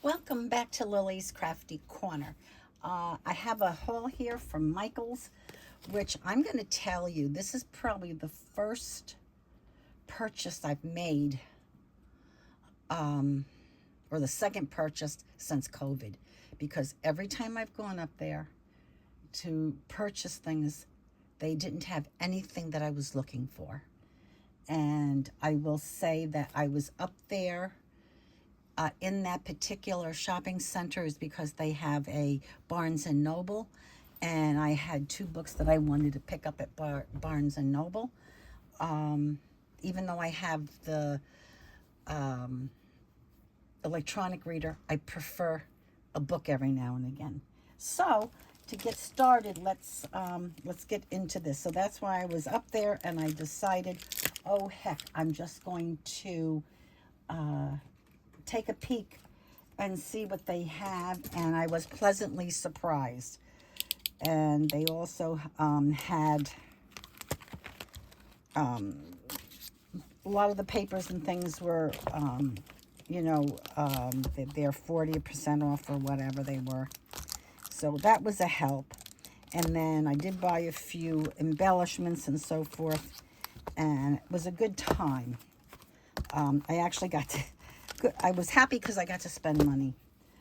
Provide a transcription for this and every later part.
Welcome back to Lily's Crafty Corner. I have a haul here from Michaels, which I'm going to tell you, this is probably the first purchase I've made, or the second purchase since COVID, because every time I've gone up there to purchase things, they didn't have anything that I was looking for. And I will say that I was up there in that particular shopping center is because they have a Barnes and Noble, and I had two books that I wanted to pick up at Barnes and Noble. Even though I have the electronic reader, I prefer a book every now and again. So to get started, let's get into this. So that's why I was up there, and I decided, oh heck, I'm just going to take a peek and see what they have, and I was pleasantly surprised. And they also had a lot of the papers and things were they're 40% off or whatever they were, so that was a help. And then I did buy a few embellishments and so forth, and it was a good time. I actually got to I was happy because I got to spend money,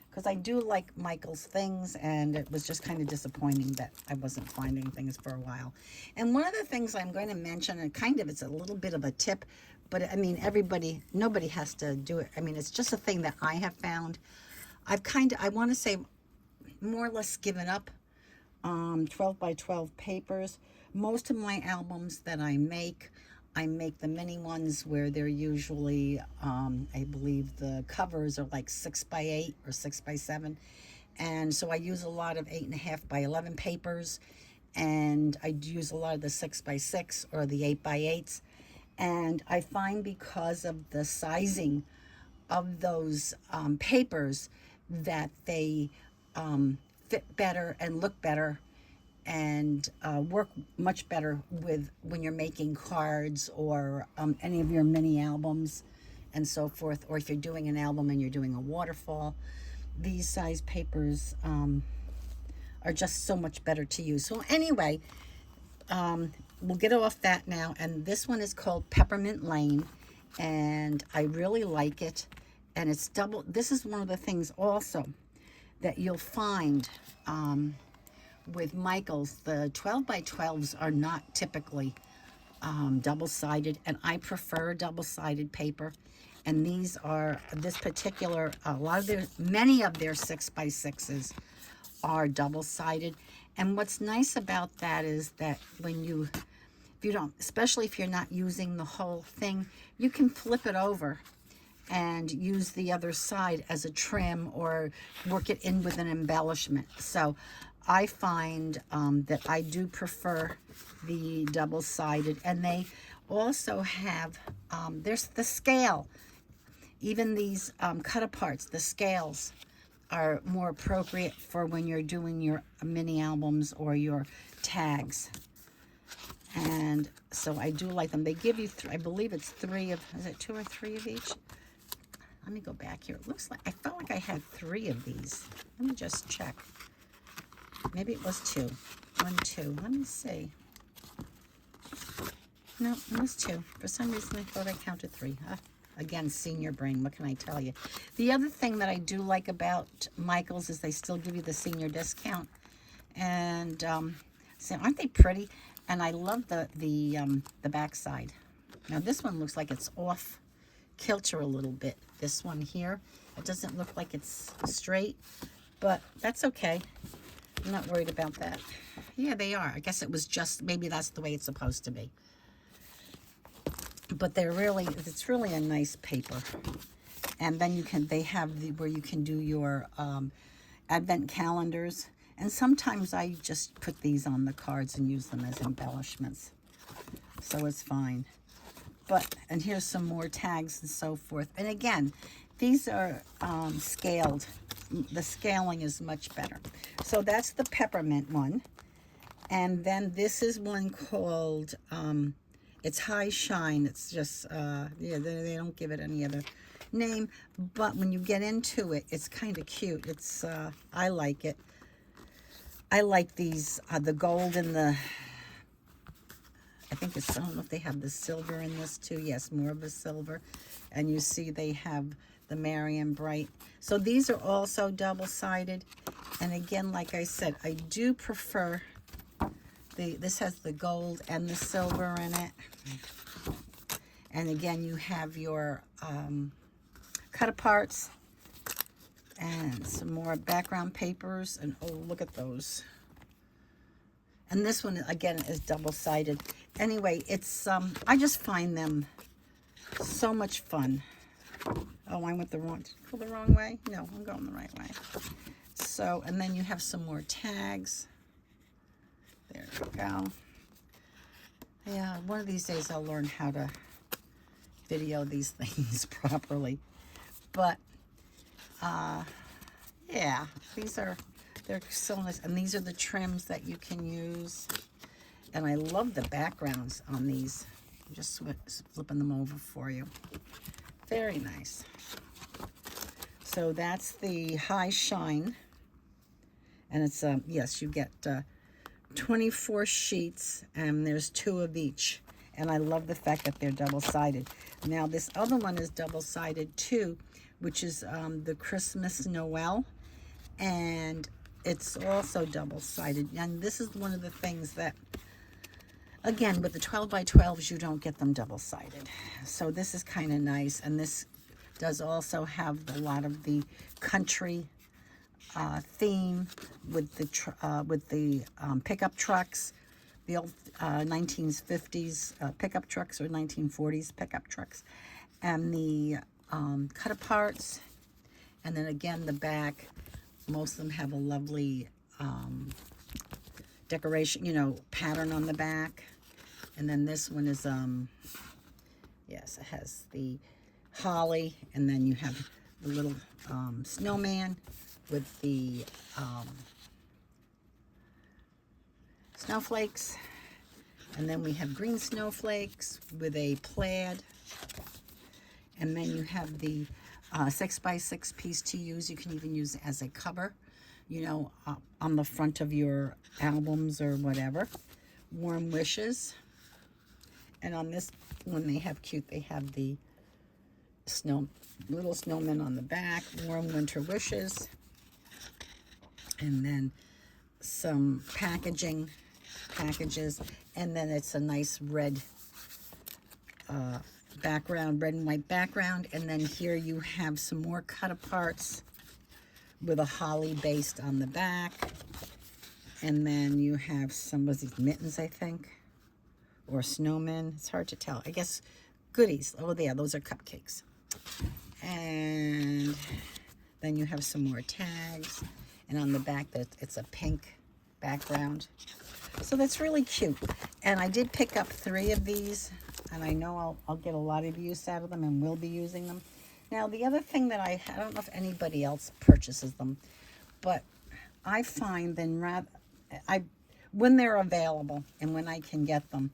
because I do like Michael's things, and it was just kind of disappointing that I wasn't finding things for a while. And one of the things I'm going to mention, and kind of it's a little bit of a tip, but I mean, nobody has to do it. I mean, it's just a thing that I have found. I want to say, more or less given up 12 by 12 papers. Most of my albums that I make the mini ones where they're usually, I believe the covers are like 6 by 8 or 6 by 7. And so I use a lot of 8.5 by 11 papers. And I use a lot of the 6 by 6 or the 8 by 8s. And I find, because of the sizing of those papers, that they fit better and look better and work much better with when you're making cards or any of your mini albums and so forth, or if you're doing an album and you're doing a waterfall. These size papers are just so much better to use. So anyway, we'll get off that now. And this one is called Peppermint Lane, and I really like it. And it's double. This is one of the things also that you'll find with Michaels. The 12 by 12s are not typically double-sided, and I prefer double-sided paper. And these are, this particular, many of their 6 by 6s are double-sided. And what's nice about that is that if you don't, especially if you're not using the whole thing, you can flip it over and use the other side as a trim or work it in with an embellishment. So I find that I do prefer the double-sided. And they also have, there's the scale. Even these cut-aparts, the scales are more appropriate for when you're doing your mini albums or your tags. And so I do like them. They give you, I believe it's 3 of, is it 2 or 3 of each? Let me go back here. It looks like, I felt like I had 3 of these. Let me just check. Maybe it was 2. 1, 2. Let me see. No, it was 2. For some reason, I thought I counted 3. Again, senior brain. What can I tell you? The other thing that I do like about Michaels is they still give you the senior discount. And so aren't they pretty? And I love the backside. Now this one looks like it's off kilter a little bit. This one here, it doesn't look like it's straight, but that's okay. I'm not worried about that. Yeah, they are. I guess it was just, maybe that's the way it's supposed to be. But it's really a nice paper. And then they have where you can do your advent calendars. And sometimes I just put these on the cards and use them as embellishments. So it's fine. And here's some more tags and so forth. And again, these are scaled. The scaling is much better. So that's the peppermint one. And then this is one called, it's High Shine. It's just, yeah, they don't give it any other name, but when you get into it, it's kind of cute. It's, I like it. I like these, the gold and the, I think it's, I don't know if they have the silver in this too. Yes, more of a silver. And you see they have the Marion Bright. So these are also double-sided. And again, like I said, I do prefer this has the gold and the silver in it. And again, you have your cut-aparts and some more background papers. And oh, look at those. And this one, again, is double-sided. Anyway, it's, I just find them so much fun. Oh, I went the wrong, go the wrong way? No, I'm going the right way. So, and then you have some more tags. There we go. Yeah, one of these days I'll learn how to video these things properly. But, yeah, these are, they're so nice. And these are the trims that you can use. And I love the backgrounds on these. I'm just flipping them over for you. Very nice. So that's the High Shine. And it's, yes, you get 24 sheets, and there's 2 of each. And I love the fact that they're double-sided. Now, this other one is double-sided too, which is the Christmas Noel. And it's also double-sided. And this is one of the things that, again, with the 12 by 12s, you don't get them double-sided. So this is kind of nice. And this does also have a lot of the country theme with the pickup trucks, the old 1950s pickup trucks or 1940s pickup trucks, and the cut-aparts. And then again, the back, most of them have a lovely decoration, you know, pattern on the back. And then this one is, yes, it has the holly, and then you have the little snowman with the snowflakes. And then we have green snowflakes with a plaid. And then you have the 6x6 piece to use. You can even use it as a cover, you know, on the front of your albums or whatever. Warm Wishes. And on this one, they have the little snowmen on the back. Warm Winter Wishes. And then some packages. And then it's a nice red background, red and white background. And then here you have some more cut-aparts with a holly based on the back. And then you have some, was these mittens, I think? Or snowmen. It's hard to tell. I guess goodies. Oh, yeah, those are cupcakes. And then you have some more tags. And on the back, it's a pink background. So that's really cute. And I did pick up 3 of these. And I know I'll get a lot of use out of them and will be using them. Now, the other thing that I don't know if anybody else purchases them, but I find then when they're available and when I can get them,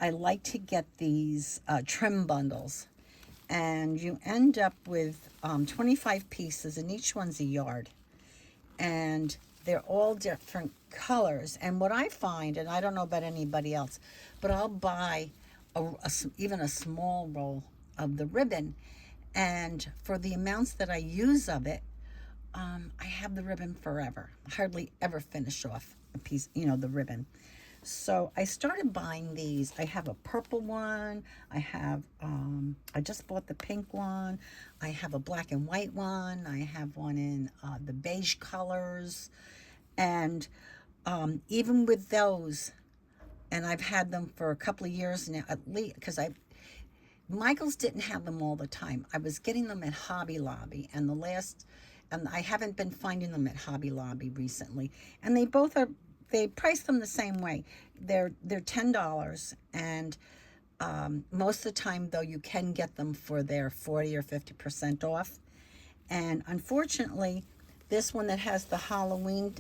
I like to get these trim bundles. And you end up with 25 pieces, and each one's a yard. And they're all different colors. And what I find, and I don't know about anybody else, but I'll buy even a small roll of the ribbon, and for the amounts that I use of it, I have the ribbon forever. Hardly ever finish off a piece, you know, the ribbon. So I started buying these. I have a purple one. I have, I just bought the pink one. I have a black and white one. I have one in the beige colors. And even with those, and I've had them for a couple of years now, at least, because Michaels didn't have them all the time. I was getting them at Hobby Lobby, and I haven't been finding them at Hobby Lobby recently. And they price them the same way. They're $10, and most of the time, though, you can get them for their 40 or 50% off. And unfortunately, this one that has the Halloween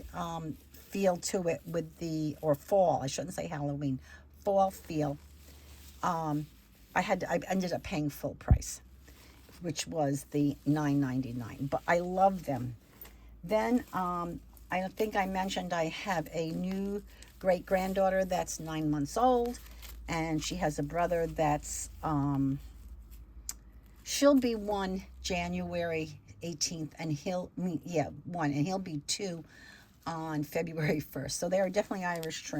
feel to it or fall, I shouldn't say Halloween, fall feel, I ended up paying full price which was the $9.99. But I love them. Then I think I mentioned I have a new great-granddaughter that's 9 months old, and she has a brother that's she'll be 1 January 18th, and he'll be 2 on February 1st. So they are definitely Irish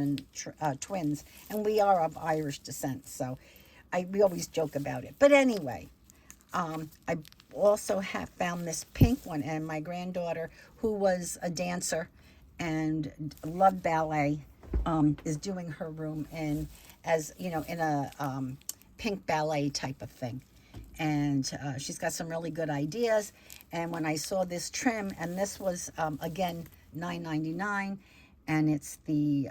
twins, and we are of Irish descent, so we always joke about it. But anyway, I also have found this pink one, and my granddaughter, who was a dancer and loved ballet, is doing her room in, as you know, in a pink ballet type of thing. And she's got some really good ideas. And when I saw this trim, and this was again $9.99, and it's the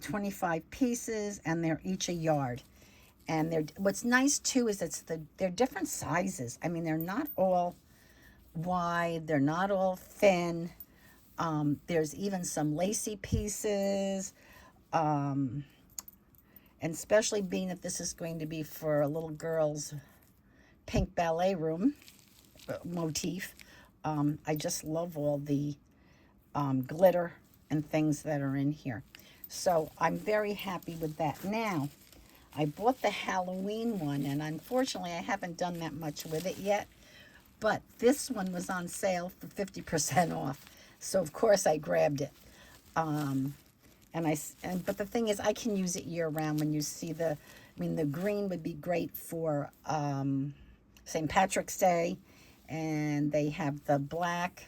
25 pieces, and they're each a yard. And what's nice too is they're different sizes. I mean, they're not all wide, they're not all thin. There's even some lacy pieces, and especially being that this is going to be for a little girl's pink ballet room motif. I just love all the glitter and things that are in here. So I'm very happy with that. Now, I bought the Halloween one, and unfortunately I haven't done that much with it yet, but this one was on sale for 50% off. So of course I grabbed it. But the thing is, I can use it year round. When you see the green would be great for St. Patrick's Day, and they have the black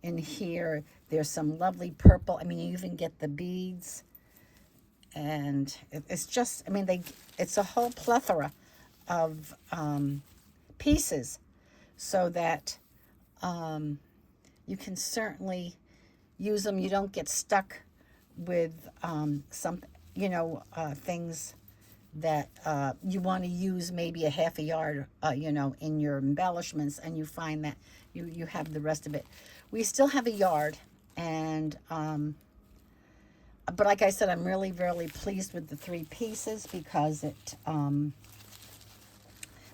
in here. There's some lovely purple. I mean, you even get the beads, and it's just, it's a whole plethora of pieces, so that you can certainly use them. You don't get stuck with some, things that you want to use maybe a half a yard, in your embellishments, and you find that you have the rest of it. We still have a yard, and but like I said, I'm really, really pleased with the 3 pieces, because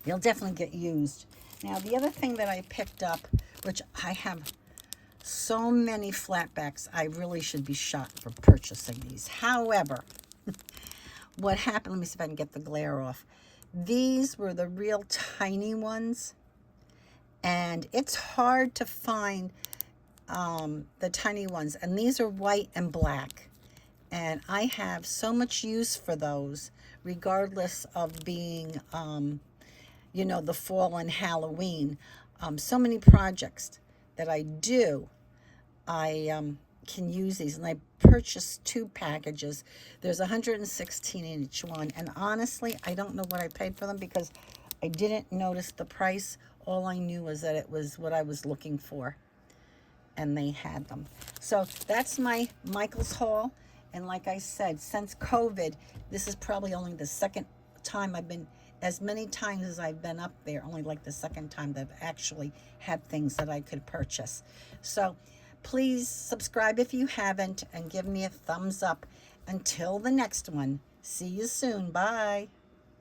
they'll definitely get used. Now, the other thing that I picked up, which I have so many flatbacks, I really should be shot for purchasing these. However, what happened, let me see if I can get the glare off. These were the real tiny ones, and it's hard to find the tiny ones, and these are white and black, and I have so much use for those, regardless of being the fall and Halloween. So many projects that I do, I can use these, and I purchased 2 packages. There's 116 in each one, and honestly, I don't know what I paid for them, because I didn't notice the price. All I knew was that it was what I was looking for, and they had them. So that's my Michael's haul. And like I said, since COVID, this is probably only the second time I've been, as many times as I've been up there, only like the second time that I've actually had things that I could purchase. So please subscribe if you haven't, and give me a thumbs up. Until the next one, see you soon. Bye.